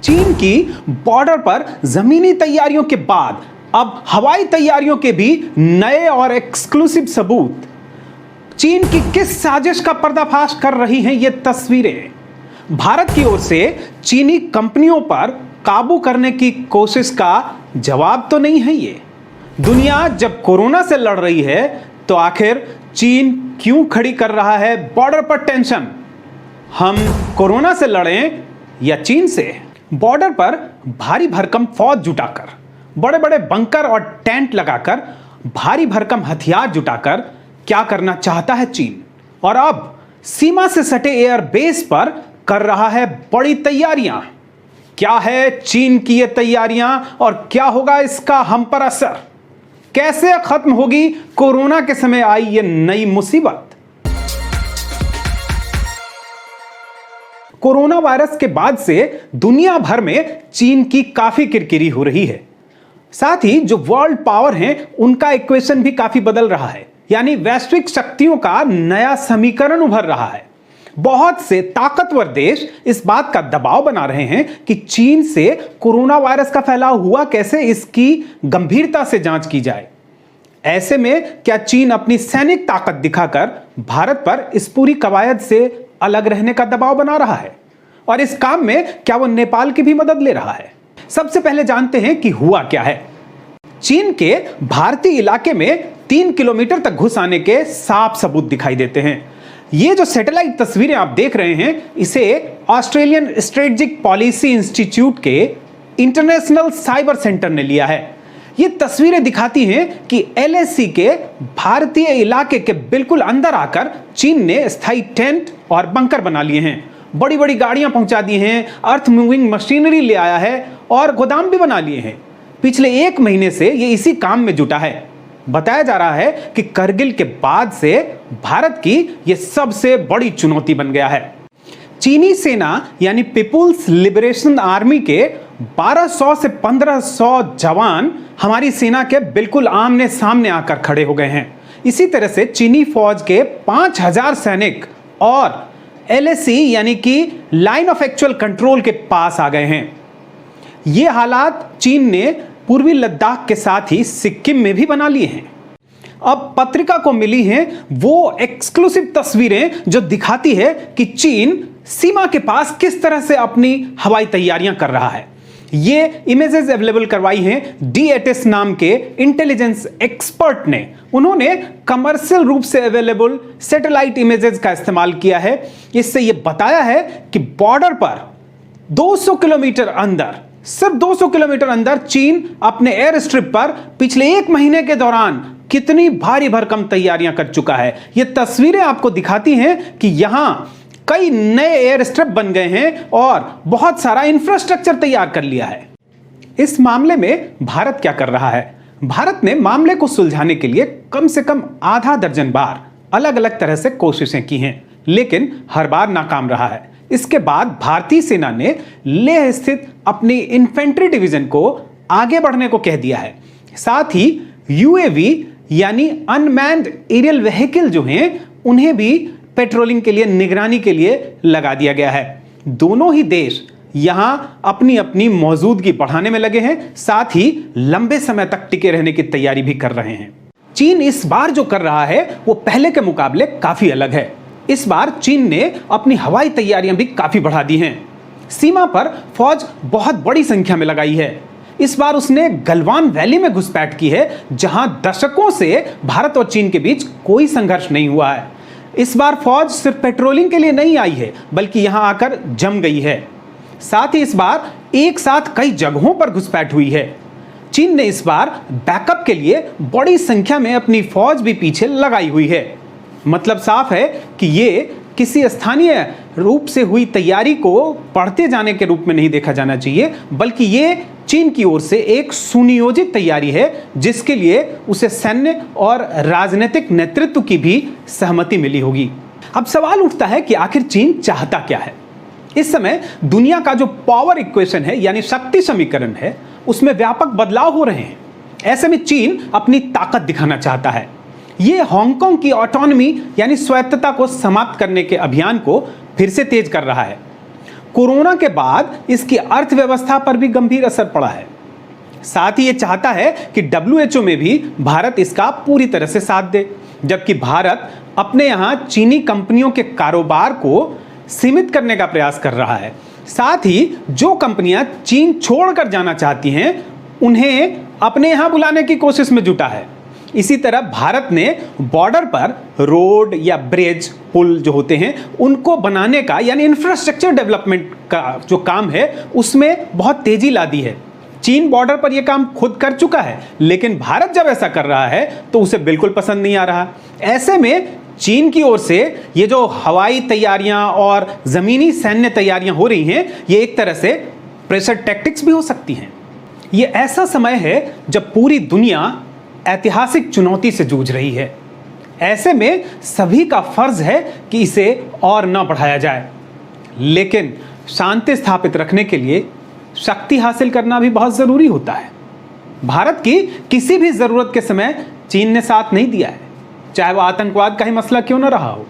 चीन की बॉर्डर पर जमीनी तैयारियों के बाद अब हवाई तैयारियों के भी नए और एक्सक्लूसिव सबूत। चीन की किस साजिश का पर्दाफाश कर रही हैं ये तस्वीरें? भारत की ओर से चीनी कंपनियों पर काबू करने की कोशिश का जवाब तो नहीं है ये। दुनिया जब कोरोना से लड़ रही है तो आखिर चीन क्यों खड़ी कर रहा है बॉर्डर पर टेंशन? हम कोरोना से लड़ें या चीन से? बॉर्डर पर भारी भरकम फौज जुटाकर, बड़े बड़े बंकर और टेंट लगाकर, भारी भरकम हथियार जुटाकर क्या करना चाहता है चीन? और अब सीमा से सटे एयर बेस पर कर रहा है बड़ी तैयारियां। क्या है चीन की ये तैयारियां और क्या होगा इसका हम पर असर? कैसे खत्म होगी कोरोना के समय आई ये नई मुसीबत? कोरोना वायरस के बाद से दुनिया भर में चीन की काफी किरकिरी हो रही है। साथ ही जो वर्ल्ड पावर हैं उनका इक्वेशन भी काफी बदल रहा है, यानी वैश्विक शक्तियों का नया समीकरण उभर रहा है। बहुत से ताकतवर देश इस बात का दबाव बना रहे हैं कि चीन से कोरोना वायरस का फैलाव हुआ कैसे, इसकी गंभीरता से जांच की जाए। ऐसे में क्या चीन अपनी सैनिक ताकत दिखाकर भारत पर इस पूरी कवायद से अलग रहने का दबाव बना रहा है? और इस काम में क्या वो नेपाल की भी मदद ले रहा है? सबसे पहले जानते हैं कि हुआ क्या है। चीन के भारतीय इलाके में 3 किलोमीटर तक घुस आने के साफ सबूत दिखाई देते हैं। ये जो सैटेलाइट तस्वीरें आप देख रहे हैं, इसे ऑस्ट्रेलियन स्ट्रेटेजिक पॉलिसी इंस्टीट्यूट के इंटरनेशनल साइबर सेंटर ने लिया है। ये तस्वीरें दिखाती हैं कि एलएसी के भारतीय इलाके के बिल्कुल अंदर आकर चीन ने स्थायी टेंट और बंकर बना लिए हैं, बड़ी बड़ी गाड़ियां पहुंचा दी हैं, अर्थ मूविंग मशीनरी ले आया है और गोदाम भी बना लिए हैं। पिछले 1 महीने से ये इसी काम में जुटा है। बताया जा रहा है कि करगिल के बाद से भारत की यह सबसे बड़ी चुनौती बन गया है। चीनी सेना यानी पीपुल्स लिबरेशन आर्मी के 1200 से 1500 जवान हमारी सेना के बिल्कुल आमने सामने आकर खड़े हो गए हैं। इसी तरह से चीनी फौज के 5000 सैनिक और एलएसी यानी कि लाइन ऑफ एक्चुअल कंट्रोल के पास आ गए हैं। ये हालात चीन ने पूर्वी लद्दाख के साथ ही सिक्किम में भी बना लिए हैं। अब पत्रिका को मिली हैं वो एक्सक्लूसिव तस्वीरें जो दिखाती है कि चीन सीमा के पास किस तरह से अपनी हवाई तैयारियां कर रहा है। ये इमेजेस अवेलेबल करवाई हैं डीएटएस नाम के इंटेलिजेंस एक्सपर्ट ने। उन्होंने कमर्शियल रूप से अवेलेबल सैटेलाइट इमेजेस का इस्तेमाल किया है। इससे यह बताया है कि बॉर्डर पर 200 किलोमीटर अंदर, सिर्फ 200 किलोमीटर अंदर चीन अपने एयर स्ट्रिप पर पिछले 1 महीने के दौरान कितनी भारी भरकम तैयारियां कर चुका है। यह तस्वीरें आपको दिखाती हैं कि यहां कई नए एयर स्ट्रिप बन गए हैं और बहुत सारा इंफ्रास्ट्रक्चर तैयार कर लिया है। इस मामले में भारत क्या कर रहा है? भारत ने मामले को सुलझाने के लिए कम से कम आधा दर्जन बार अलग अलग तरह से कोशिशें की हैं, लेकिन हर बार नाकाम रहा है। इसके बाद भारतीय सेना ने लेह स्थित अपनी इन्फेंट्री डिवीजन को आगे बढ़ने को कह दिया है। साथ ही यूएवी यानी अनमैन्ड एरियल व्हीकल जो हैं उन्हें भी पेट्रोलिंग के लिए, निगरानी के लिए लगा दिया गया है। दोनों ही देश यहां अपनी अपनी मौजूदगी बढ़ाने में लगे हैं, साथ ही लंबे समय तक टिके रहने की तैयारी भी कर रहे हैं। चीन इस बार जो कर रहा है वो पहले के मुकाबले काफी अलग है। इस बार चीन ने अपनी हवाई तैयारियां भी काफी बढ़ा दी हैं। सीमा पर फौज बहुत बड़ी संख्या में लगाई है। इस बार उसने गलवान वैली में घुसपैठ की है, जहां दशकों से भारत और चीन के बीच कोई संघर्ष नहीं हुआ है। इस बार फौज सिर्फ पेट्रोलिंग के लिए नहीं आई है, बल्कि यहां आकर जम गई है। साथ ही इस बार एक साथ कई जगहों पर घुसपैठ हुई है। चीन ने इस बार बैकअप के लिए बड़ी संख्या में अपनी फौज भी पीछे लगाई हुई है। मतलब साफ है कि ये किसी स्थानीय रूप से हुई तैयारी को बढ़ते जाने के रूप में नहीं देखा जाना चाहिए, बल्कि ये चीन की ओर से एक सुनियोजित तैयारी है, जिसके लिए उसे सैन्य और राजनीतिक नेतृत्व की भी सहमति मिली होगी। अब सवाल उठता है कि आखिर चीन चाहता क्या है? इस समय दुनिया का जो पावर इक्वेशन है यानी शक्ति समीकरण है, उसमें व्यापक बदलाव हो रहे हैं। ऐसे में चीन अपनी ताकत दिखाना चाहता है। ये हांगकांग की ऑटोनॉमी यानी स्वायत्तता को समाप्त करने के अभियान को फिर से तेज कर रहा है। कोरोना के बाद इसकी अर्थव्यवस्था पर भी गंभीर असर पड़ा है। साथ ही ये चाहता है कि WHO में भी भारत इसका पूरी तरह से साथ दे, जबकि भारत अपने यहां चीनी कंपनियों के कारोबार को सीमित करने का प्रयास कर रहा है। साथ ही जो कंपनियां चीन छोड़कर जाना चाहती हैं उन्हें अपने यहां बुलाने की कोशिश में जुटा है। इसी तरह भारत ने बॉर्डर पर रोड या ब्रिज, पुल जो होते हैं उनको बनाने का यानी इंफ्रास्ट्रक्चर डेवलपमेंट का जो काम है उसमें बहुत तेजी ला दी है। चीन बॉर्डर पर यह काम खुद कर चुका है, लेकिन भारत जब ऐसा कर रहा है तो उसे बिल्कुल पसंद नहीं आ रहा। ऐसे में चीन की ओर से ये जो हवाई तैयारियां और जमीनी सैन्य तैयारियां हो रही हैं, ये एक तरह से प्रेशर टैक्टिक्स भी हो सकती हैं। ये ऐसा समय है जब पूरी दुनिया ऐतिहासिक चुनौती से जूझ रही है। ऐसे में सभी का फर्ज है कि इसे और न बढ़ाया जाए, लेकिन शांति स्थापित रखने के लिए शक्ति हासिल करना भी बहुत जरूरी होता है। भारत की किसी भी जरूरत के समय चीन ने साथ नहीं दिया है, चाहे वह आतंकवाद का ही मसला क्यों न रहा हो।